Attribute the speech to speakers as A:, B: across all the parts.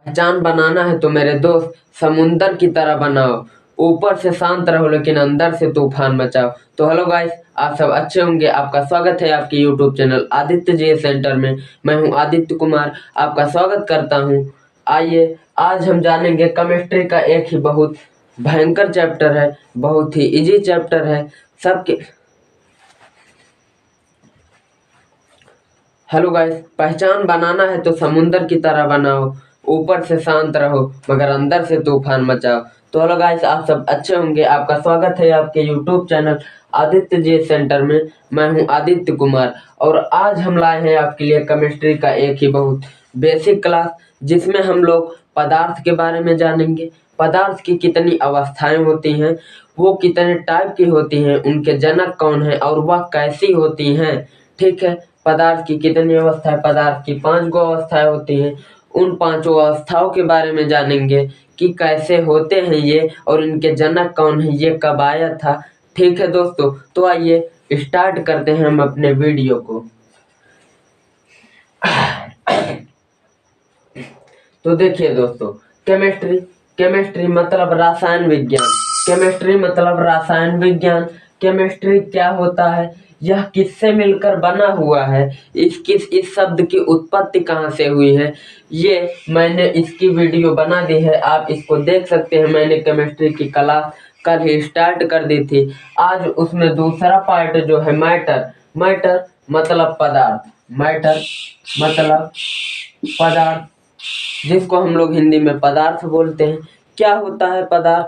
A: पहचान बनाना है तो मेरे दोस्त समुंदर की तरह बनाओ, ऊपर से शांत रहो लेकिन अंदर से तूफान मचाओ। तो हेलो गाइस, आप सब अच्छे होंगे। आपका स्वागत है आपके YouTube channel Aditya ji centre में। मैं हूं आदित्य कुमार, आपका स्वागत करता हूं। आइए आज हम जानेंगे केमिस्ट्री का एक ही बहुत भयंकर चैप्टर है, बहुत ही इजी चैप्टर है सबके। हेलो गाइस, पहचान बनाना है तो समुंदर की तरह बनाओ, ऊपर से शांत रहो मगर अंदर से तूफान मचाओ। तो हेलो गाइस, आप सब अच्छे होंगे। आपका स्वागत है आपके YouTube channel Aditya ji centre में। मैं हूं आदित्य कुमार और आज हम लाए हैं आपके लिए केमिस्ट्री का एक ही बहुत बेसिक क्लास, जिसमें हम लोग पदार्थ के बारे में जानेंगे। पदार्थ की कितनी अवस्थाएं होती हैं, वो कितने टाइप की होती हैं, उनके जनक कौन है और वह कैसी होती हैं। ठीक है, पदार्थ की कितनी अवस्थाएं, पदार्थ की 5 गो अवस्थाएं होती हैं। उन 5 अवस्थाओं के बारे में जानेंगे कि कैसे होते हैं ये और इनके जनक कौन है, ये कब आया था। ठीक है दोस्तों, तो आइए स्टार्ट करते हैं हम अपने वीडियो को। तो देखिए दोस्तों, केमिस्ट्री केमिस्ट्री मतलब रसायन विज्ञान। केमिस्ट्री मतलब रसायन विज्ञान। केमिस्ट्री क्या होता है, यह किससे मिलकर बना हुआ है, इस शब्द की उत्पत्ति कहाँ से हुई है, ये मैंने इसकी वीडियो बना दी है, आप इसको देख सकते हैं। मैंने केमिस्ट्री की क्लास कल ही स्टार्ट कर दी थी। आज उसमें दूसरा पार्ट जो है मैटर। मैटर मतलब पदार्थ। मैटर मतलब पदार्थ, जिसको हम लोग हिंदी में पदार्थ बोलते हैं। क्या होता है पदार्थ,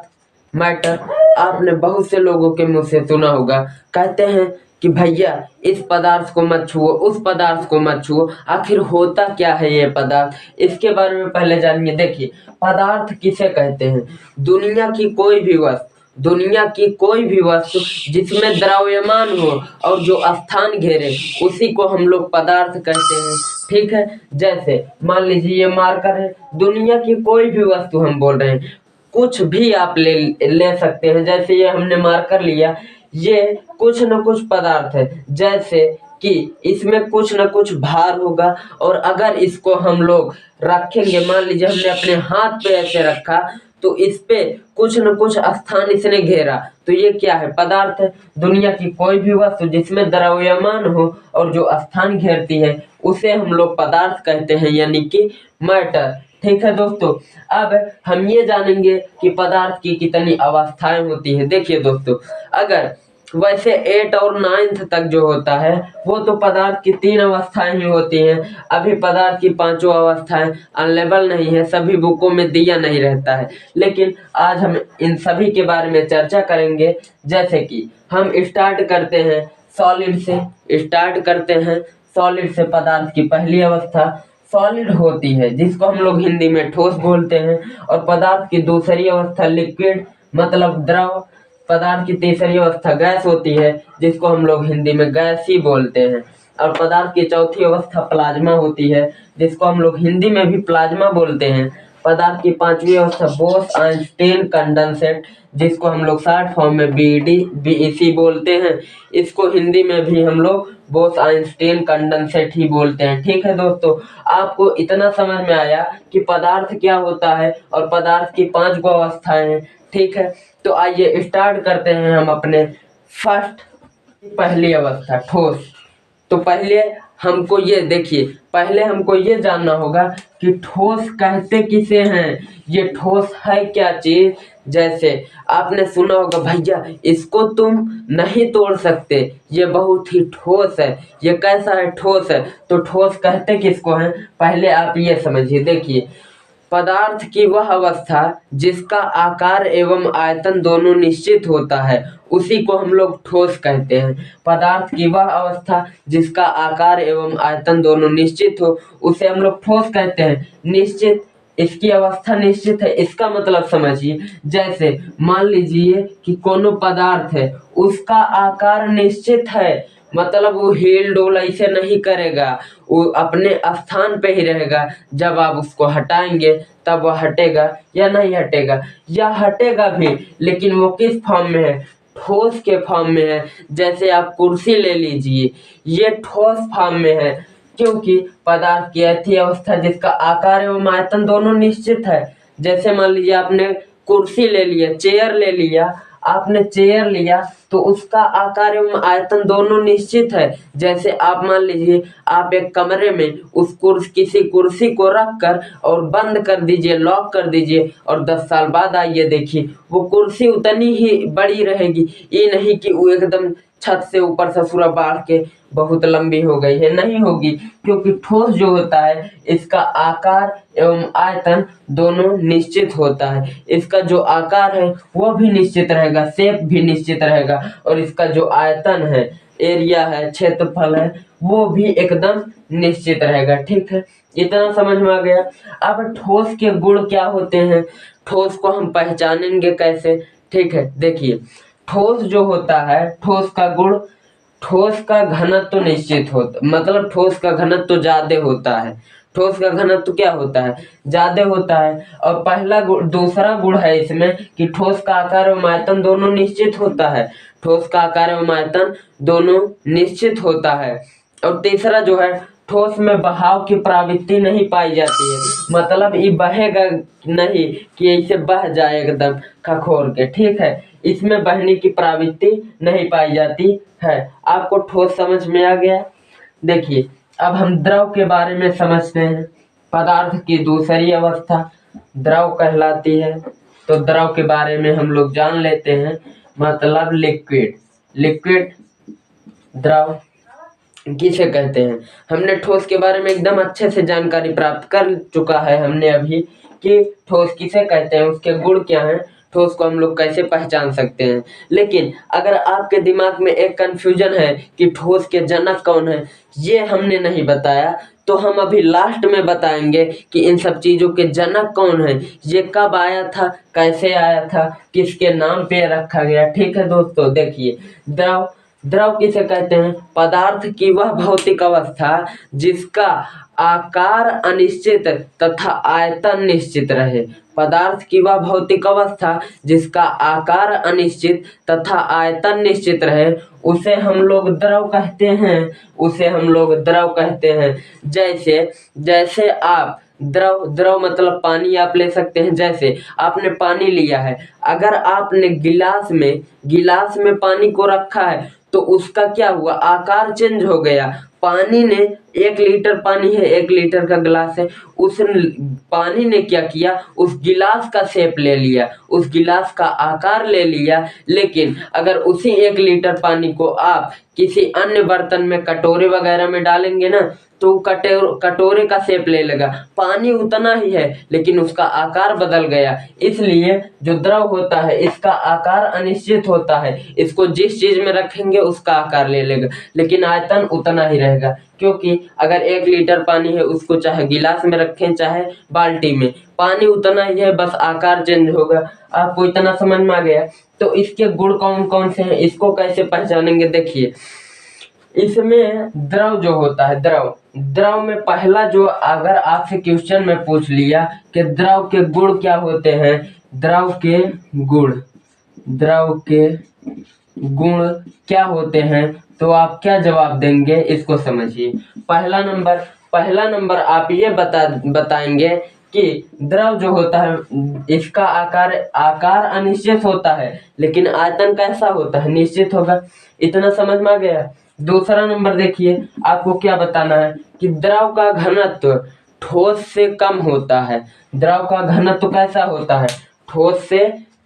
A: मैटर? आपने बहुत से लोगों के मुंह से सुना होगा, कहते हैं कि भैया इस पदार्थ को मत छुओ, उस पदार्थ को मत छुओ। आखिर होता क्या है ये पदार्थ, इसके बारे में पहले जानिए। देखिए, पदार्थ किसे कहते हैं? दुनिया की कोई भी वस्तु जिसमें द्रव्यमान हो और जो स्थान घेरे, उसी को हम लोग पदार्थ कहते हैं। ठीक है, जैसे मान लीजिए ये मार्कर है, दुनिया की कोई भी वस्तु हम बोल रहे हैं, कुछ भी आप ले सकते हैं। जैसे ये हमने मार्कर लिया, ये कुछ न कुछ पदार्थ है, जैसे कि इसमें कुछ न कुछ भार होगा और अगर इसको हम लोग रखेंगे, मान लीजिए हमने अपने हाथ पे ऐसे रखा तो इस पे कुछ न कुछ स्थान इसने घेरा, तो ये क्या है? पदार्थ है। दुनिया की कोई भी वस्तु जिसमें द्रव्यमान हो और जो स्थान घेरती है, उसे हम लोग पदार्थ कहते हैं, यानी कि मैटर। ठीक है दोस्तों, अब हम ये जानेंगे कि पदार्थ की कितनी अवस्थाएं होती है। देखिए दोस्तों, अगर वैसे 8 और 9th तक जो होता है वो तो पदार्थ की 3 अवस्थाएं ही होती हैं। अभी पदार्थ की 5 अवस्थाएं अनलेबल नहीं है, सभी बुकों में दिया नहीं रहता है, लेकिन आज हम इन सभी के बारे में चर्चा करेंगे। जैसे कि हम स्टार्ट करते हैं सॉलिड से। सॉलिड से पदार्थ की पहली अवस्था सॉलिड होती है, जिसको हम लोग हिंदी में ठोस बोलते हैं। और पदार्थ की दूसरी अवस्था लिक्विड मतलब द्रव। पदार्थ की तीसरी अवस्था गैस होती है, जिसको हम लोग हिंदी में गैस ही बोलते हैं। और पदार्थ की चौथी अवस्था प्लाज्मा होती है, जिसको हम लोग हिंदी में भी प्लाज्मा बोलते हैं। पदार्थ की 5वीं अवस्था बोस-आइंस्टीन कंडेंसेट, जिसको हम लोग शॉर्ट फॉर्म में बीईसी बोलते हैं। इसको हिंदी में भी हम लोग बोस-आइंस्टीन कंडेंसेट ही बोलते हैं। ठीक है दोस्तों, आपको इतना समझ में आया कि पदार्थ क्या होता है और पदार्थ की 5 गो अवस्थाएं हैं। ठीक है, तो आइए स्टार्ट करते हैं हम अपने फर्स्ट पहली अवस्था ठोस। तो पहले हमको ये जानना होगा कि ठोस कहते किसे हैं, ये ठोस है क्या चीज। जैसे आपने सुना होगा, भैया इसको तुम नहीं तोड़ सकते, ये बहुत ही ठोस है। ये कैसा है? ठोस है। तो ठोस कहते किसको हैं, पहले आप ये समझिए। देखिए, पदार्थ की वह अवस्था जिसका आकार एवं आयतन दोनों निश्चित होता है, उसी को हम लोग ठोस कहते हैं। पदार्थ की वह अवस्था जिसका आकार एवं आयतन दोनों निश्चित हो, उसे हम लोग ठोस कहते हैं। निश्चित, इसकी अवस्था निश्चित है, इसका मतलब समझिए। जैसे मान लीजिए कि कोनो पदार्थ है, उसका आकार निश्चित है, मतलब वो हिल डोल ऐसे नहीं करेगा, वो अपने स्थान पे ही रहेगा। जब आप उसको हटाएंगे तब वह हटेगा या नहीं हटेगा, या हटेगा भी, लेकिन वो किस फॉर्म में है? ठोस के फॉर्म में है। जैसे आप कुर्सी ले लीजिए, ये ठोस फॉर्म में है, क्योंकि पदार्थ की ऐसी अवस्था जिसका आकार एवं आयतन दोनों निश्चित है। जैसे मान लीजिए आपने कुर्सी ले लिया, चेयर ले लिया, आपने चेयर लिया तो उसका आकार एवं आयतन दोनों निश्चित है। जैसे आप मान लीजिए आप एक कमरे में उस किसी कुर्सी को रख कर और बंद कर दीजिए, लॉक कर दीजिए, और 10 साल बाद आइए देखिए वो कुर्सी उतनी ही बड़ी रहेगी। ये नहीं कि वो एकदम छत से ऊपर से पूरा बाढ़ के बहुत लंबी हो गई है, नहीं होगी, क्योंकि ठोस जो होता है इसका आकार एवं आयतन दोनों निश्चित होता है। इसका जो आकार है वो भी निश्चित रहेगा, शेप भी निश्चित रहेगा, और इसका जो आयतन है, एरिया है, क्षेत्रफल है, वो भी एकदम निश्चित रहेगा। ठीक है, इतना समझ में आ गया। अब ठोस के गुण क्या होते हैं, ठोस को हम पहचानेंगे कैसे? ठीक है, देखिए ठोस जो होता है, ठोस का गुण, ठोस का घनत्व तो निश्चित होता, मतलब ठोस का घनत्व तो ज्यादा होता है। ठोस का घनत्व तो क्या होता है? ज्यादा होता है। और पहला गुण, दूसरा गुण है इसमें कि ठोस का आकार एवं आयतन दोनों निश्चित होता है। ठोस का आकार एवं आयतन दोनों निश्चित होता है। और तीसरा जो है, ठोस में बहाव की प्रवृत्ति नहीं पाई जाती है, मतलब ये बहेगा नहीं कि ऐसे बह जाए एकदम खखोर के। ठीक है, इसमें बहने की प्रवृत्ति नहीं पाई जाती है। आपको ठोस समझ में आ गया? देखिए अब हम द्रव के बारे में समझते हैं। पदार्थ की दूसरी अवस्था द्रव कहलाती है। तो द्रव के बारे में हम लोग जान लेते हैं, मतलब लिक्विड। लिक्विड द्रव किसे कहते हैं? हमने ठोस के बारे में एकदम अच्छे से जानकारी प्राप्त कर चुका है हमने अभी, कि ठोस किसे कहते हैं, उसके गुण क्या हैं, ठोस को हम लोग कैसे पहचान सकते हैं। लेकिन अगर आपके दिमाग में एक कंफ्यूजन है कि ठोस के जनक कौन है, ये हमने नहीं बताया, तो हम अभी लास्ट में बताएंगे कि इन सब चीजों के जनक कौन है, ये कब आया था, कैसे आया था, किसके नाम पे रखा गया। ठीक है दोस्तों, देखिए द्रव, द्रव किसे कहते हैं? पदार्थ की वह भौतिक अवस्था जिसका आकार अनिश्चित तथा आयतन निश्चित रहे। पदार्थ की वह भौतिक अवस्था जिसका आकार अनिश्चित तथा आयतन निश्चित रहे, उसे हम लोग द्रव कहते हैं। उसे हम लोग द्रव कहते हैं। जैसे जैसे आप द्रव, द्रव मतलब पानी आप ले सकते हैं। जैसे आपने पानी लिया है, अगर आपने गिलास में पानी को रखा है तो उसका क्या हुआ, आकार चेंज हो गया। पानी ने 1 लीटर पानी है, 1 लीटर का गिलास है, उस पानी ने क्या किया, उस गिलास का शेप ले लिया, उस गिलास का आकार ले लिया। लेकिन अगर उसी 1 लीटर पानी को आप किसी अन्य बर्तन में, कटोरे वगैरह में डालेंगे ना, तो कटोरे का शेप ले लेगा। पानी उतना ही है लेकिन उसका आकार बदल गया। इसलिए जो द्रव होता है इसका आकार अनिश्चित होता है, इसको जिस चीज में रखेंगे उसका आकार ले लेगा, लेकिन आयतन उतना ही रहेगा। क्योंकि अगर 1 लीटर पानी है, उसको चाहे गिलास में रखें चाहे बाल्टी में, पानी उतना ही है, बस आकार चेंज होगा। आपको इतना समझ में आ गया? तो इसके गुण कौन कौन से हैं, इसको कैसे पहचानेंगे? देखिए इसमें द्रव जो होता है, द्रव में पहला जो, अगर आपसे क्वेश्चन में पूछ लिया कि द्रव के गुण क्या होते हैं, द्रव के गुण क्या होते हैं, तो आप क्या जवाब देंगे, इसको समझिए। पहला नंबर आप ये बताएंगे कि द्रव जो होता है इसका आकार अनिश्चित होता है, लेकिन आयतन कैसा होता है, निश्चित होगा। इतना समझ में आ गया? दूसरा नंबर देखिए, आपको क्या बताना है कि द्रव का घनत्व ठोस से कम होता है। द्रव का घनत्व कैसा होता है, ठोस से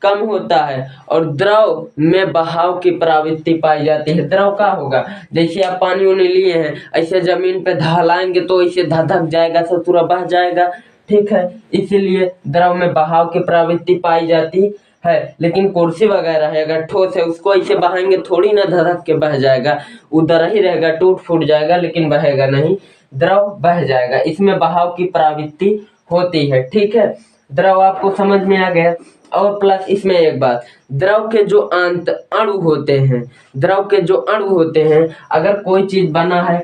A: कम होता है। और द्रव में बहाव की प्रवृत्ति पाई जाती है। द्रव का होगा, जैसे आप पानी उनी लिए हैं, ऐसे जमीन पे ढलाएंगे तो ऐसे धधक जाएगा, सब पूरा बह जाएगा। ठीक है, इसीलिए द्रव में बहाव की प्रवृत्ति पाई जाती है। लेकिन कुर्सी वगैरह है, अगर ठोस है, उसको ऐसे बहाएंगे थोड़ी ना धधक के बह जाएगा, उधर ही रहेगा, टूट फूट जाएगा, लेकिन बहेगा नहीं, द्रव बह जाएगा। इसमें बहाव की प्रवृत्ति होती है। ठीक है, द्रव आपको समझ में आ गया? और प्लस इसमें एक बात, द्रव के जो अणु होते हैं, द्रव के जो अणु होते हैं, अगर कोई चीज बना है,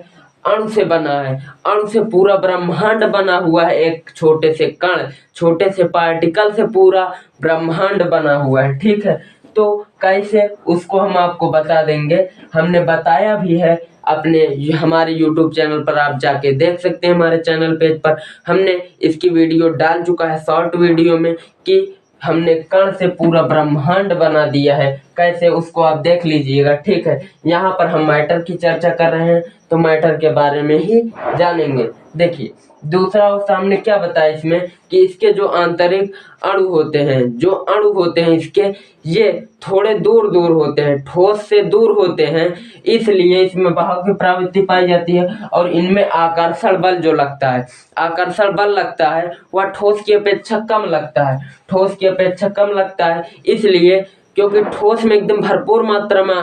A: अणु से बना है, अणु से पूरा ब्रह्मांड बना हुआ है, एक छोटे से कण, छोटे से पार्टिकल से पूरा ब्रह्मांड बना हुआ है। ठीक है, तो कैसे, उसको हम आपको बता देंगे, हमने बताया भी है, अपने हमारे यूट्यूब चैनल पर आप जाके देख सकते हैं। हमारे चैनल पेज पर हमने इसकी वीडियो डाल चुका है शॉर्ट वीडियो में कि हमने कण से पूरा ब्रह्मांड बना दिया है कैसे, उसको आप देख लीजिएगा। ठीक है, यहाँ पर हम मैटर की चर्चा कर रहे हैं तो मैटर के बारे में ही जानेंगे। देखिए दूसरा और सामने क्या बताया इसमें कि इसके जो आंतरिक अणु होते हैं, जो अणु होते हैं इसके, ये थोड़े दूर दूर होते हैं, ठोस से दूर होते हैं, इसलिए इसमें बहाव की प्रवृत्ति पाई जाती है। और इनमें आकर्षण बल जो लगता है, आकर्षण बल लगता है वह ठोस की अपेक्षा कम लगता है, ठोस की अपेक्षा कम लगता है। इसलिए क्योंकि ठोस में एकदम भरपूर मात्रा में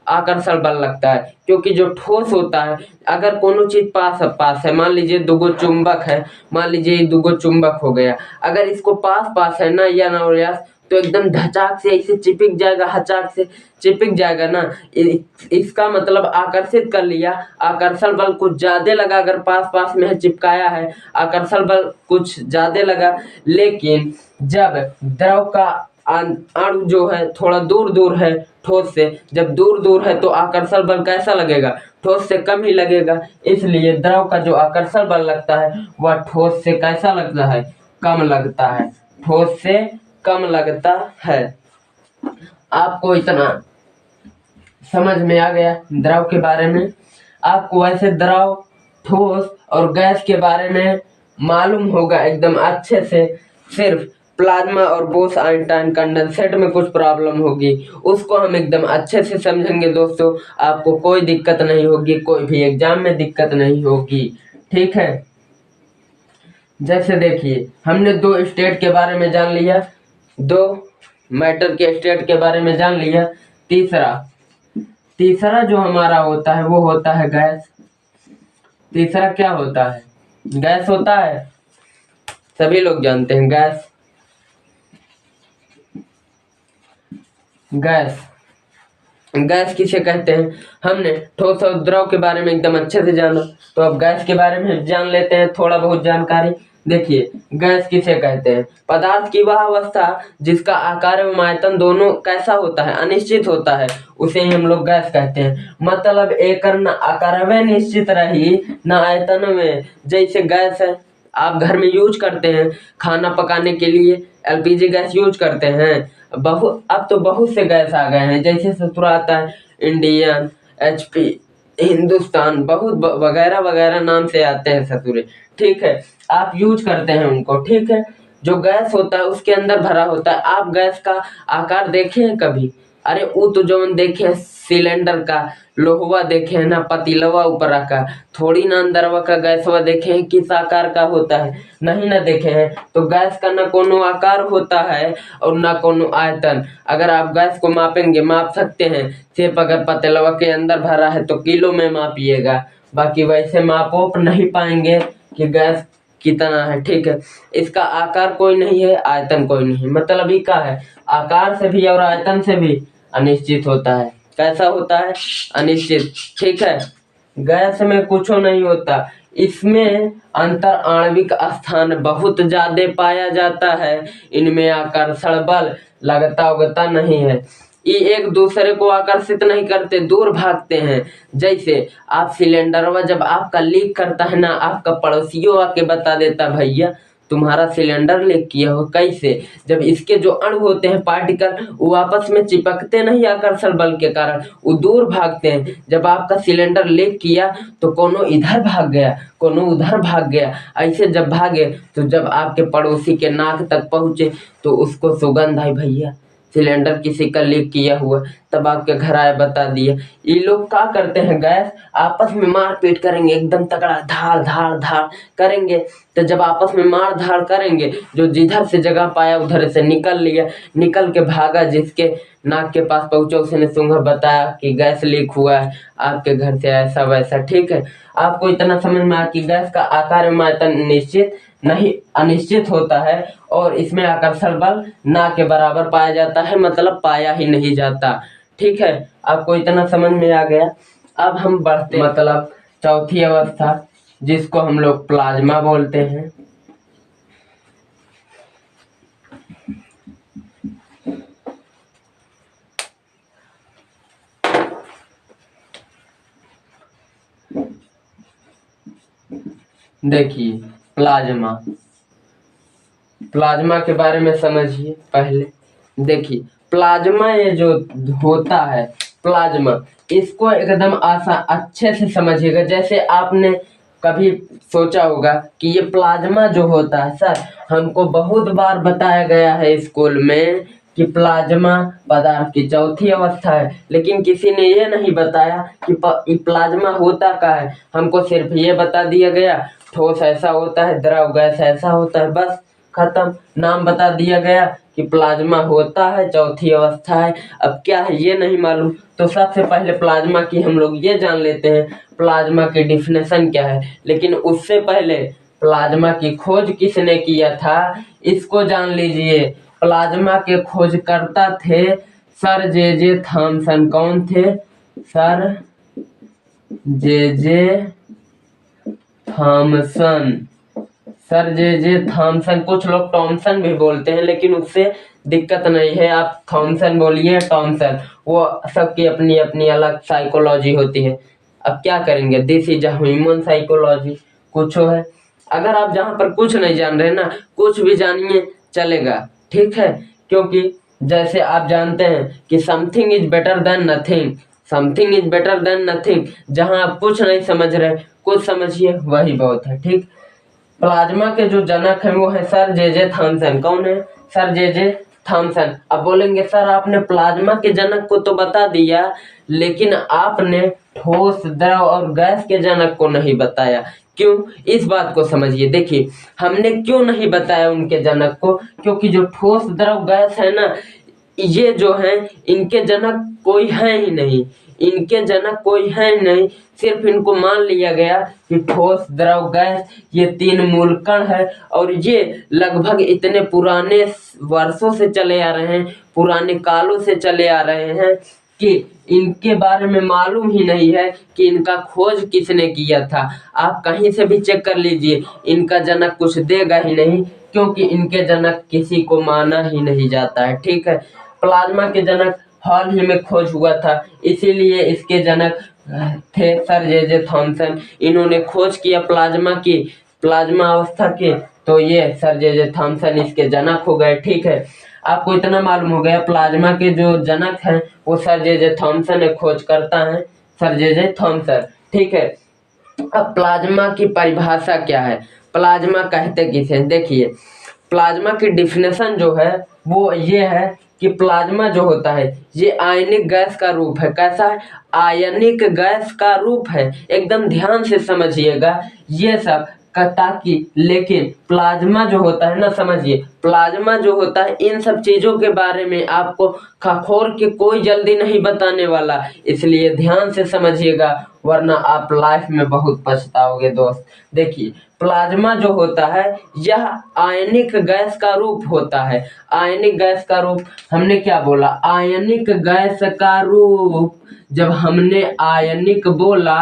A: आकर्षण बल लगता है, क्योंकि जो ठोस होता है, अगर कोनो चीज पास पास है, मान लीजिए दुगो चुंबक है, मान लीजिए दुगो चुंबक हो गया, अगर इसको पास पास है ना या ना तो एकदम धचाक से ऐसे चिपक जाएगा, हचाक से चिपक जाएगा ना। इसका मतलब आकर्षित कर लिया, आकर्षण बल कुछ ज्यादा लगा, अगर पास पास में है चिपकाया है, आकर्षण बल कुछ ज्यादा लगा। लेकिन जब द्रव का अणु जो है थोड़ा दूर दूर है ठोस से, जब दूर दूर है तो आकर्षण बल कैसा लगेगा, ठोस से कम ही लगेगा। इसलिए द्रव का जो आकर्षण बल लगता है वह ठोस से कैसा लगता है, कम लगता है, ठोस से कम लगता है। आपको इतना समझ में आ गया द्रव के बारे में। आपको वैसे द्रव, ठोस और गैस के बारे में मालूम होगा एकदम अच्छे से। सिर्फ प्लाज्मा और बोस आइंस्टाइन कंडेंसेट में कुछ प्रॉब्लम होगी, उसको हम एकदम अच्छे से समझेंगे दोस्तों। आपको कोई दिक्कत नहीं होगी, कोई भी एग्जाम में दिक्कत नहीं होगी। ठीक है, जैसे देखिए हमने दो स्टेट के बारे में जान लिया, दो मैटर के स्टेट के बारे में जान लिया। तीसरा जो हमारा होता है वो होता है गैस। तीसरा क्या होता है, गैस होता है, सभी लोग जानते हैं गैस। गैस गैस किसे कहते हैं, हमने ठोस और द्रव के बारे में एकदम अच्छे से जाना, तो अब गैस के बारे में जान लेते हैं थोड़ा बहुत जानकारी। देखिए गैस किसे कहते हैं, पदार्थ की वह अवस्था जिसका आकार एवं आयतन दोनों कैसा होता है, अनिश्चित होता है, उसे ही हम लोग गैस कहते हैं। मतलब एक न आकार में निश्चित रही न आयतन में। जैसे गैस है, आप घर में यूज करते हैं खाना पकाने के लिए, एलपीजी गैस यूज करते हैं। अब तो बहुत से गैस आ गए हैं, जैसे ससुर आता है इंडियन, एचपी, हिंदुस्तान, बहुत वगैरह वगैरह नाम से आते हैं ससुरे। ठीक है, आप यूज करते हैं उनको। ठीक है, जो गैस होता है उसके अंदर भरा होता है। आप गैस का आकार देखे हैं कभी? अरे वो तो जो देखे सिलेंडर का लोहवा देखे है ना, पतीलवा ऊपर रखा, थोड़ी ना अंदरवा का गैसवा देखे हैं किस आकार का होता है, नहीं ना देखे हैं। तो गैस का ना कोनो आकार होता है और ना कोनो आयतन। अगर आप गैस को मापेंगे, माप सकते हैं, सिर्फ अगर पतीलवा के अंदर भरा है तो किलो में मापिएगा, बाकी वैसे माप नहीं पाएंगे कि गैस कितना है। ठीक है, इसका आकार कोई नहीं है, आयतन कोई नहीं, मतलब ही का है, आकार से भी और आयतन से भी अनिश्चित होता है। कैसा होता है, अनिश्चित। ठीक है, गैस में कुछ नहीं होता, इसमें अंतर आणविक स्थान बहुत ज्यादा पाया जाता है, इनमें आकर्षण बल लगता उगता नहीं है, ये एक दूसरे को आकर्षित नहीं करते, दूर भागते हैं। जैसे आप सिलेंडरवा जब आपका लीक करता है ना, आपका पड़ोसियों आके बता देता भैया तुम्हारा सिलेंडर लीक किया हो, कैसे, जब इसके जो अणु होते हैं पार्टिकल वो आपस में चिपकते नहीं आकर्षण बल के कारण, वो दूर भागते हैं। जब आपका सिलेंडर लीक किया तो कोनो इधर भाग गया, कोनो उधर भाग गया, ऐसे जब भागे तो जब आपके पड़ोसी के नाक तक पहुंचे तो उसको सुगंध आई भैया सिलेंडर किसी का लीक किया हुआ, तब आपके घर आए बता दिए। ये लोग क्या करते हैं, गैस आपस में मारपीट करेंगे, एकदम तगड़ा धाड़ धाड़ धाड़ करेंगे। तो जब आपस में मार धाड़ करेंगे, जो जिधर से जगह पाया उधर से निकल लिया, निकल के भागा, जिसके नाक के पास पहुंचा उसने सूंघा, बताया कि गैस लीक हुआ है आपके घर से, ऐसा वैसा। ठीक है, आपको इतना समझ में आया कि गैस का आकार एवं आयतन निश्चित नहीं, अनिश्चित होता है, और इसमें आकर्षण बल ना के बराबर पाया जाता है, मतलब पाया ही नहीं जाता। ठीक है, आपको इतना समझ में आ गया। अब हम बढ़ते मतलब चौथी अवस्था जिसको हम लोग प्लाज्मा बोलते हैं। देखिए प्लाज्मा, प्लाज्मा के बारे में समझिए पहले। देखिए प्लाज्मा ये जो होता है प्लाज्मा, इसको एकदम अच्छे से समझिएगा। जैसे आपने कभी सोचा होगा कि ये प्लाज्मा जो होता है, सर हमको बहुत बार बताया गया है स्कूल में कि प्लाज्मा पदार्थ की चौथी अवस्था है, लेकिन किसी ने ये नहीं बताया कि प्लाज्मा होता क्या है। हमको सिर्फ ये बता दिया गया ठोस ऐसा होता है, द्रव गैस ऐसा होता है, बस खत्म। नाम बता दिया गया कि प्लाज्मा होता है, चौथी अवस्था है। अब क्या है ये नहीं मालूम, तो सबसे पहले प्लाज्मा की हम लोग ये जान लेते हैं प्लाज्मा की डिफिनेशन क्या है। लेकिन उससे पहले प्लाज्मा की खोज किसने किया था इसको जान लीजिए। प्लाज्मा के खोजकर्ता थे सर जे थॉमसन। कौन थे? Sir J Thomson. Sir J Thomson, कुछ लोग टॉमसन भी बोलते हैं, लेकिन उससे दिक्कत नहीं है, आप थॉमसन बोलिए, टॉमसन, वो सबकी अपनी अपनी अलग साइकोलॉजी होती है। अब क्या करेंगे, दिस इज ह्यूमन साइकोलॉजी, कुछ है। अगर आप जहाँ पर कुछ नहीं जान रहे ना, कुछ भी जानिए चलेगा, ठीक है। क्योंकि जैसे आप जानते हैं कि something is better than nothing, something is better than nothing. जहाँ आप कुछ नहीं समझ रहे, कुछ समझिए, वही बहुत है, ठीक। प्लाज्मा के जो जनक है वो है सर जे थॉमसन। कौन है? Sir J Thomson. अब बोलेंगे सर आपने प्लाज्मा के जनक को तो बता दिया, लेकिन आपने ठोस, द्रव और गैस के जनक को नहीं बताया। क्यों? इस बात को समझिए। देखिए हमने क्यों नहीं बताया उनके जनक को, क्योंकि जो ठोस, द्रव, गैस है ना, ये जो है इनके जनक कोई है ही नहीं, इनके जनक कोई है ही नहीं। सिर्फ इनको मान लिया गया कि ठोस, द्रव, गैस ये तीन मूल कण है, और ये लगभग इतने पुराने वर्षों से चले आ रहे हैं, पुराने कालों से चले आ रहे हैं कि इनके बारे में मालूम ही नहीं है कि इनका खोज किसने किया था। आप कहीं से भी चेक कर लीजिए, इनका जनक कुछ देगा ही नहीं, क्योंकि इनके जनक किसी को माना ही नहीं जाता है, ठीक है। प्लाज्मा के जनक हाल ही में खोज हुआ था, इसीलिए इसके जनक थे सर जे थॉमसन। इन्होंने खोज किया प्लाज्मा की, प्लाज्मा अवस्था की, तो ये सर जे थॉमसन इसके जनक हो गए, ठीक है। आपको इतना मालूम हो गया प्लाज्मा के जो जनक हैं वो सर जे थॉमसन है, खोज करता है सर जे थॉमसन, ठीक है। अब प्लाज्मा की परिभाषा क्या है, प्लाज्मा कहते किसे? देखिए प्लाज्मा की डिफिनेशन जो है वो ये है कि प्लाज्मा जो होता है ये आयनिक गैस का रूप है। कैसा है? आयनिक गैस का रूप है। एकदम ध्यान से समझिएगा ये सब ताकि, लेकिन प्लाज्मा जो होता है ना, समझिए प्लाज्मा जो होता है इन सब चीजों के बारे में आपको खखोर के कोई जल्दी नहीं बताने वाला, इसलिए ध्यान से समझिएगा, वरना आप लाइफ में बहुत पछताओगे दोस्त। देखिए प्लाज्मा जो होता है यह आयनिक गैस का रूप होता है। आयनिक गैस का रूप, हमने क्या बोला? आयनिक गैस का रूप। जब हमने आयनिक बोला,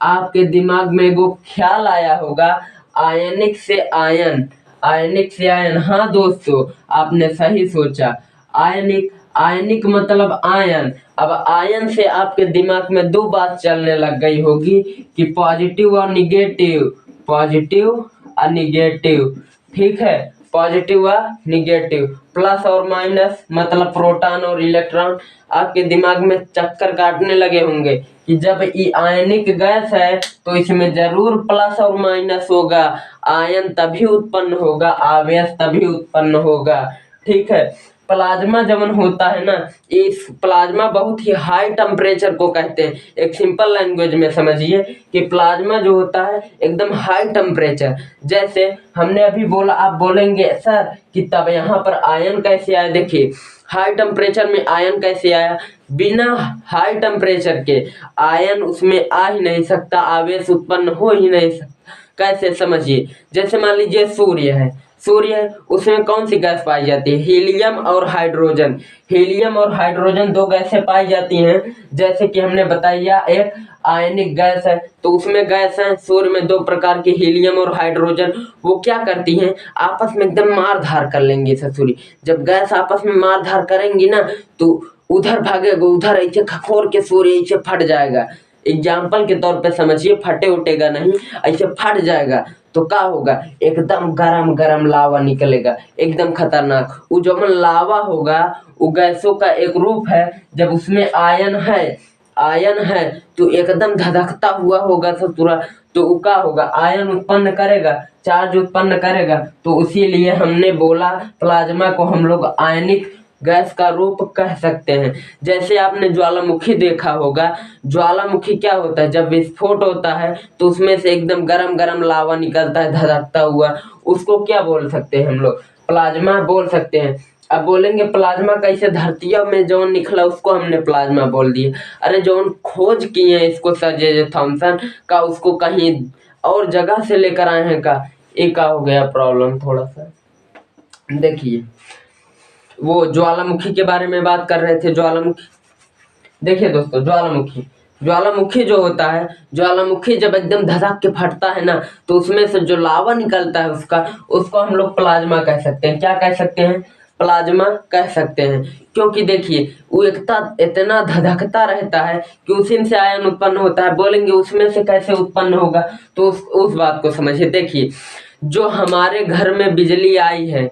A: आपके दिमाग में एगो ख्याल आया होगा, आयनिक से आयन, आयनिक से आयन। हाँ दोस्तों आपने सही सोचा, आयनिक, आयनिक मतलब आयन। अब आयन से आपके दिमाग में दो बात चलने लग गई होगी कि पॉजिटिव और निगेटिव, पॉजिटिव और निगेटिव, ठीक है, पॉजिटिव और निगेटिव, प्लस और माइनस, मतलब प्रोटॉन और इलेक्ट्रॉन। आपके दिमाग में चक्कर काटने लगे होंगे कि जब ये आयनिक गैस है तो इसमें जरूर प्लस और माइनस होगा, आयन तभी उत्पन्न होगा, आवेश तभी उत्पन्न होगा, ठीक है। प्लाज्मा जब होता है ना, इस प्लाज्मा बहुत ही हाई टेम्परेचर को कहते हैं। एक सिंपल लैंग्वेज में समझिए कि प्लाज्मा जो होता है एकदम हाई टेम्परेचर। जैसे हमने अभी बोला, आप बोलेंगे सर कि तब यहाँ पर आयन कैसे आया? देखिए हाई टेम्परेचर में आयन कैसे आया? बिना हाई टेम्परेचर के आयन उसमें आ ही नहीं सकता, आवेश उत्पन्न हो ही नहीं सकता। कैसे? समझिए, जैसे मान लीजिए सूर्य है, सूर्य है, उसमें कौन सी गैस पाई जाती है? हीलियम और हाइड्रोजन। हीलियम और हाइड्रोजन दो गैसें पाई जाती हैं। जैसे कि हमने बताया एक आयनिक गैस है, तो उसमें गैस है सूर्य में दो प्रकार की, हीलियम और हाइड्रोजन। वो क्या करती हैं? आपस में एकदम मार धार कर लेंगी ससुरी। जब गैस आपस में मार धार करेंगी ना, तो उधर भागेगा, उधर ऐसे खखोर के सूर्य ऐसे फट जाएगा। एग्जाम्पल के तौर पे समझिए, फटे उठेगा नहीं, ऐसे फट जाएगा तो क्या होगा, एकदम गरम गरम लावा निकलेगा, एकदम खतरनाक। वो जो लावा होगा वो गैसों का एक रूप है। जब उसमें आयन है तो एकदम धधकता हुआ होगा सब पूरा, तो वो क्या होगा, आयन उत्पन्न करेगा, चार्ज उत्पन्न करेगा। तो इसीलिए हमने बोला प्लाज्मा को हम लोग आयनिक गैस का रूप कह सकते हैं। जैसे आपने ज्वालामुखी देखा होगा, ज्वालामुखी क्या होता है, जब विस्फोट होता है तो उसमें से एकदम गरम गरम लावा निकलता है धधकता हुआ, उसको क्या बोल सकते हैं हम लोग, प्लाज्मा बोल सकते हैं। अब बोलेंगे प्लाज्मा कैसे, धरतिया में जो निकला उसको हमने प्लाज्मा बोल दिया। अरे जो खोज किए हैं इसको सर जे थॉमसन का, उसको कहीं और जगह से लेकर आए हैं का, एक का हो गया प्रॉब्लम थोड़ा सा। देखिए वो ज्वालामुखी के बारे में बात कर रहे थे, ज्वालामुखी देखिए दोस्तों, ज्वालामुखी जो होता है, ज्वालामुखी जब एकदम धधक के फटता है ना, तो उसमें से जो लावा निकलता है उसको हम लोग प्लाज्मा कह सकते हैं। क्या कह सकते हैं, प्लाज्मा कह सकते हैं। क्योंकि देखिए वो इतना धधकता रहता है कि उसी से आयन उत्पन्न होता है। बोलेंगे उसमें से कैसे उत्पन्न होगा, तो उस बात को समझिए। देखिए जो हमारे घर में बिजली आई है,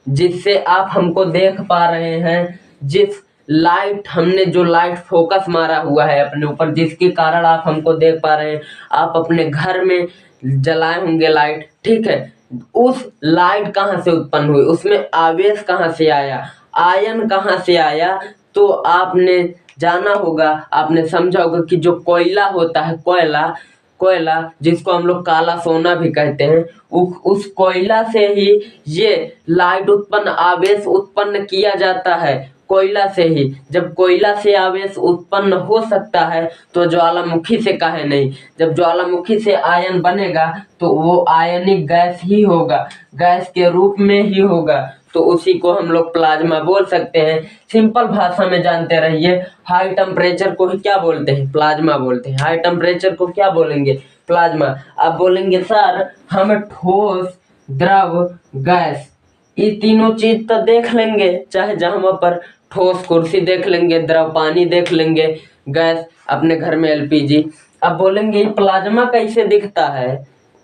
A: जिससे आप हमको देख पा रहे हैं, जिस लाइट हमने जो लाइट फोकस मारा हुआ है अपने ऊपर, जिसके कारण आप हमको देख पा रहे हैं, आप अपने घर में जलाए होंगे लाइट, ठीक है। उस लाइट कहाँ से उत्पन्न हुई, उसमें आवेश कहाँ से आया, आयन कहाँ से आया, तो आपने जाना होगा, आपने समझा होगा कि जो कोयला होता है, कोयला जिसको हम लोग काला सोना भी कहते हैं, उस कोयला से ही ये लाइट उत्पन्न, आवेश उत्पन्न किया जाता है, कोयला से ही। जब कोयला से आवेश उत्पन्न हो सकता है तो ज्वालामुखी से काहे नहीं, जब ज्वालामुखी से आयन बनेगा तो वो आयनिक गैस ही होगा, गैस के रूप में ही होगा, तो उसी को हम लोग प्लाज्मा बोल सकते हैं। सिंपल भाषा में जानते रहिए, हाई टेम्परेचर को ही क्या बोलते हैं, प्लाज्मा बोलते हैं। हाई टेम्परेचर को क्या बोलेंगे, प्लाज्मा। अब बोलेंगे सर हम ठोस, द्रव, गैस, ये तीनों चीज तो देख लेंगे, चाहे जहां पर ठोस कुर्सी देख लेंगे, द्रव पानी देख लेंगे, गैस अपने घर में एलपीजी। अब बोलेंगे ये प्लाज्मा कैसे दिखता है,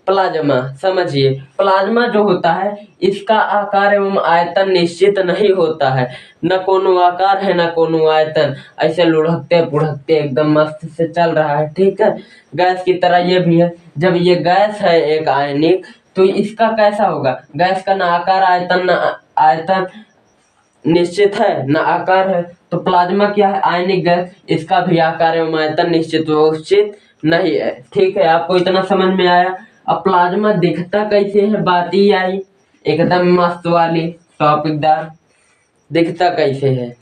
A: प्लाज्मा समझिए, प्लाज्मा जो होता है इसका आकार एवं आयतन निश्चित नहीं होता है, न कोनो आकार है न कोनो आयतन, ऐसे लुढ़कते पुढ़कते एकदम मस्त से चल रहा है, ठीक है। गैस की तरह ये भी है, जब ये गैस है एक आयनिक, तो इसका कैसा होगा, गैस का ना आकार आयतन निश्चित है ना आकार है। तो प्लाज्मा क्या है, आयनिक गैस, इसका भी आकार एवं आयतन निश्चित नहीं है, ठीक है। आपको इतना समझ में आया। अब प्लाज्मा दिखता कैसे है, बात ही आई एकदम मस्त वाली टॉपिकदार, दिखता कैसे है।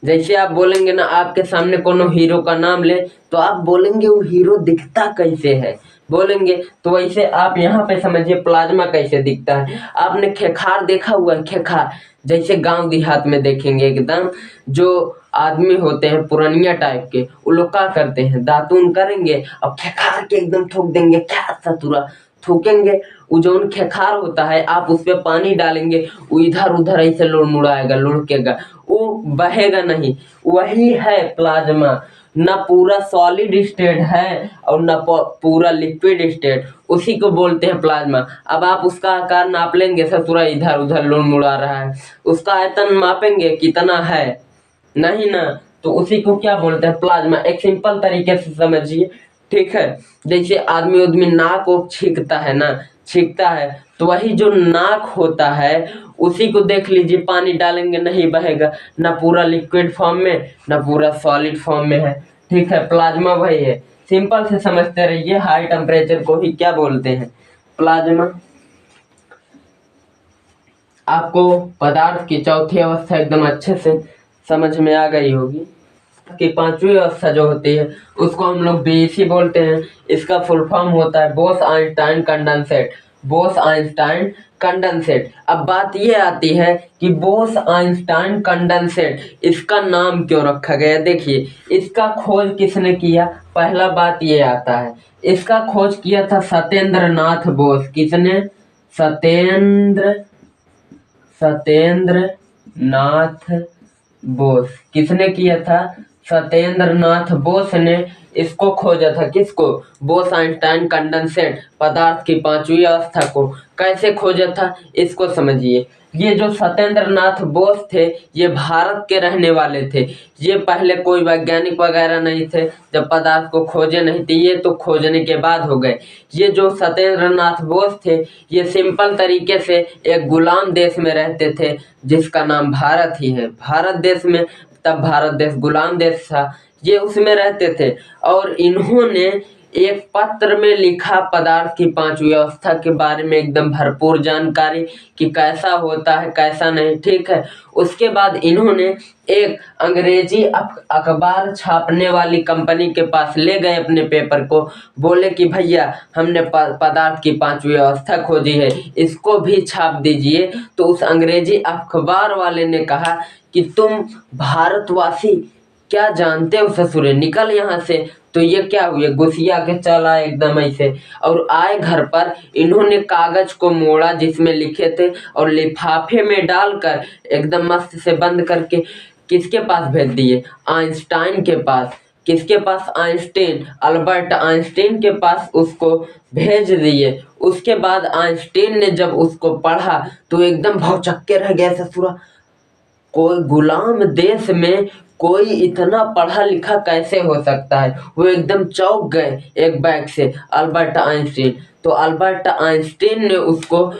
A: जैसे आप बोलेंगे ना, आपके सामने कोनो हीरो का नाम ले तो आप बोलेंगे वो हीरो दिखता कैसे है, बोलेंगे, तो वैसे आप यहाँ पे समझिए प्लाज्मा कैसे दिखता है। आपने खेखार देखा हुआ है, खेखार जैसे गांव देहात में देखेंगे, एकदम जो आदमी होते हैं पुरानिया टाइप के, वो लोग क्या करते हैं, दातून करेंगे और खेखार के एकदम थूक देंगे, क्या सतुरा थूकेंगे। वो जो खेखार होता है, आप उस पर पानी डालेंगे, वो इधर उधर ऐसे लुढ़मुड़ाएगा, लुढ़केगा, वो बहेगा नहीं। वही है प्लाज्मा, न पूरा सॉलिड स्टेट है और न पूरा लिक्विड स्टेट, उसी को बोलते हैं प्लाज्मा। अब आप उसका आकार नाप लेंगे, ससुरा इधर उधर लुढ़मुड़ा रहा है, उसका आयतन मापेंगे कितना है, नहीं ना, तो उसी को क्या बोलते हैं, प्लाज्मा। एक सिंपल तरीके से समझिए, ठीक है। जैसे आदमी नाक को छींकता है ना, छींकता है, तो वही जो नाक होता है उसी को देख लीजिए, पानी डालेंगे नहीं बहेगा, ना पूरा लिक्विड फॉर्म में ना पूरा सॉलिड फॉर्म में है, ठीक है। प्लाज्मा वही है, सिंपल से समझते रहिए। हाई टेम्परेचर को ही क्या बोलते हैं, प्लाज्मा। आपको पदार्थ की चौथी अवस्था एकदम अच्छे से समझ में आ गई होगी। कि पांचवी अवस्था जो होती है उसको हम लोग बीईसी बोलते हैं। इसका फुल फॉर्म होता है Bose Einstein condensate, Bose Einstein condensate. अब बात ये आती है कि बोस आइंस्टाइन कंडेंसेट इसका नाम क्यों रखा गया। देखिए इसका खोज किसने किया, पहला बात ये आता है, इसका खोज किया था सत्येंद्र नाथ बोस। किसने, सत्येंद्र नाथ बोस। किसने किया था, सत्येंद्र नाथ बोस ने इसको खोजा था। किसको? बोस-आइंस्टाइन कंडेंसेट पदार्थ की पांचवी अवस्था को कैसे खोजा था इसको समझिए। ये जो सत्येंद्र नाथ बोस थे ये भारत के रहने वाले थे। ये पहले कोई वैज्ञानिक वगैरह नहीं थे, जब पदार्थ को खोजे नहीं थे, ये तो खोजने के बाद हो गए। ये जो सत्येंद्र नाथ बोस थे ये सिंपल तरीके से एक गुलाम देश में रहते थे जिसका नाम भारत ही है। भारत देश में, तब भारत देश गुलाम देश था, ये उसमें रहते थे और इन्होंने एक पत्र में लिखा पदार्थ की पांचवी अवस्था के बारे में एकदम भरपूर जानकारी कि कैसा होता है कैसा नहीं, ठीक है। उसके बाद इन्होंने एक अंग्रेजी अखबार छापने वाली कंपनी के पास ले गए अपने पेपर को, बोले कि भैया हमने पदार्थ की पांचवी अवस्था खोजी है, इसको भी छाप दीजिए। तो उस अंग्रेजी अखबार वाले ने कहा कि तुम भारतवासी क्या जानते हो ससुरे, निकल यहाँ से। तो ये क्या हुए, गुस्सिया के चल आए एकदम ऐसे और आए घर पर। इन्होंने कागज को मोड़ा जिसमें लिखे थे और लिफाफे में डालकर एकदम मस्त से बंद करके किसके पास भेज दिए? आइंस्टाइन के पास। किसके पास? आइंस्टीन, अल्बर्ट आइंस्टीन के पास उसको भेज दिए। उसके बाद आइंस्टीन ने जब उसको पढ़ा तो एकदम भौचक्के रह गया ससुरा। कोई गुलाम देश में कोई इतना पढ़ा लिखा कैसे हो सकता है? वो एकदम चौंक गए एक बैग से अल्बर्ट आइंस्टीन। तो अल्बर्ट आइंस्टीन ने उसको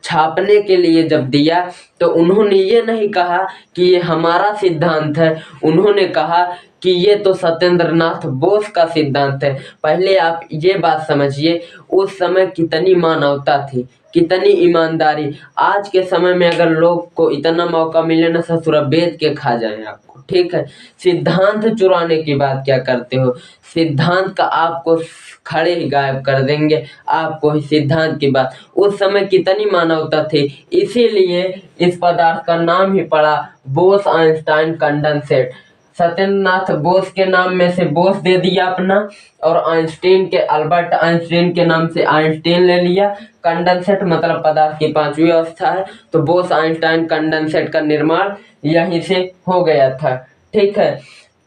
A: छापने के लिए जब दिया तो उन्होंने ये नहीं कहा कि ये हमारा सिद्धांत है, उन्होंने कहा कि ये तो सत्येंद्र नाथ बोस का सिद्धांत है। पहले आप ये बात समझिए उस समय कितनी मानवता थी, कितनी ईमानदारी। आज के समय में अगर लोग को इतना मौका मिले ना ससुरा बेच के खा जाए आपको, ठीक है। सिद्धांत चुराने की बात क्या करते हो? सिद्धांत का आपको खड़े ही गायब कर देंगे, आपको ही सिद्धांत की बात। उस समय कितनी मानवता थी, इसीलिए इस पदार्थ का नाम ही पड़ा बोस-आइंस्टाइन कंडेंसेट। सत्येंद्र नाथ बोस के नाम में से बोस दे दिया अपना और आइंस्टीन के, अल्बर्ट आइंस्टीन के नाम से आइंस्टीन ले लिया। कंडेंसेट मतलब पदार्थ की पांचवी अवस्था है, तो बोस आइंस्टाइन कंडेंसेट का निर्माण यहीं से हो गया था, ठीक है।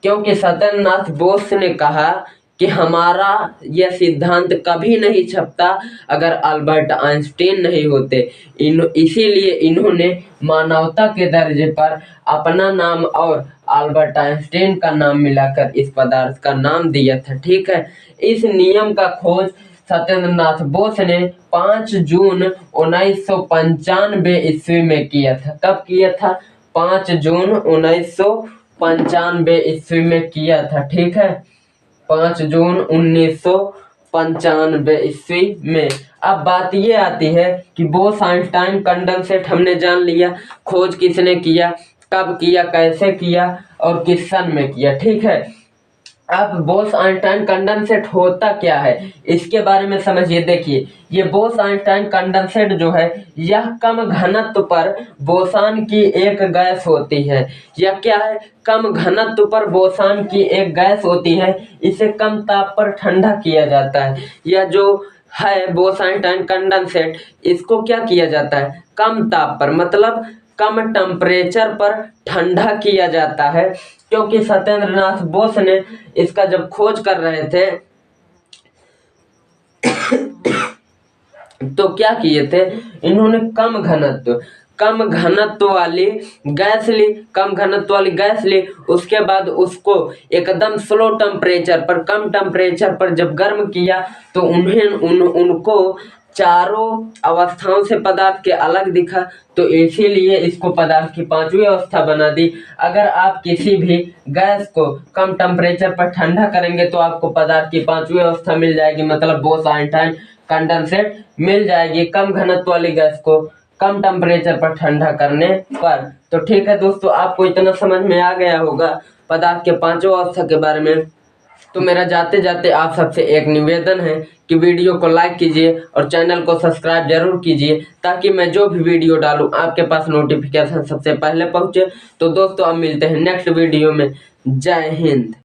A: क्योंकि सत्येंद्र नाथ बोस ने कहा कि हमारा यह सिद्धांत कभी नहीं छपता अगर अल्बर्ट आइंस्टीन नहीं होते। इसीलिए इन्होंने मानवता के दर्जे पर अपना नाम और अल्बर्ट आइंस्टीन का नाम मिलाकर इस पदार्थ का नाम दिया था, ठीक है। इस नियम का खोज सत्येंद्र नाथ बोस ने 5 जून 1995 ईस्वी में किया था। कब किया था? 5 जून 1995 ईस्वी में किया था, ठीक है। 5 जून 1995 ईस्वी में। अब बात ये आती है कि बोस-आइंस्टाइन कंडेंसेट हमने जान लिया, खोज किसने किया, कब किया, कैसे किया और किस सन में किया, ठीक है। अब बोस-आइंस्टाइन कंडेंसेट होता क्या है इसके बारे में समझिए। देखिए ये बोस-आइंस्टाइन कंडेंसेट जो है यह कम घनत्व पर बोसान की एक गैस होती है। यह क्या है? कम घनत्व पर बोसान की एक गैस होती है, इसे कम ताप पर ठंडा किया जाता है। यह जो है बोस-आइंस्टाइन कंडेंसेट, इसको क्या किया जाता है? कम ताप पर मतलब कम टेम्परेचर पर ठंडा किया जाता है। क्योंकि सत्येंद्र नाथ बोस ने इसका जब खोज कर रहे थे तो क्या किए थे इन्होंने? कम घनत्व वाली गैस ली, उसके बाद उसको एकदम स्लो टेम्परेचर पर, कम टेम्परेचर पर जब गर्म किया तो उनको चारों अवस्थाओं से पदार्थ के अलग दिखा, तो इसीलिए इसको पदार्थ की पांचवी अवस्था बना दी। अगर आप किसी भी गैस को कम टेम्परेचर पर ठंडा करेंगे तो आपको पदार्थ की पांचवी अवस्था मिल जाएगी, मतलब बोस-आइंस्टाइन कंडेंसेट मिल जाएगी कम घनत्व वाली गैस को कम टेम्परेचर पर ठंडा करने पर। तो ठीक है दोस्तों, आपको इतना समझ में आ गया होगा पदार्थ के पांचों अवस्था के बारे में। तो मेरा जाते जाते आप सबसे एक निवेदन है कि वीडियो को लाइक कीजिए और चैनल को सब्सक्राइब जरूर कीजिए ताकि मैं जो भी वीडियो डालूं आपके पास नोटिफिकेशन सबसे पहले पहुंचे। तो दोस्तों अब मिलते हैं नेक्स्ट वीडियो में। जय हिंद।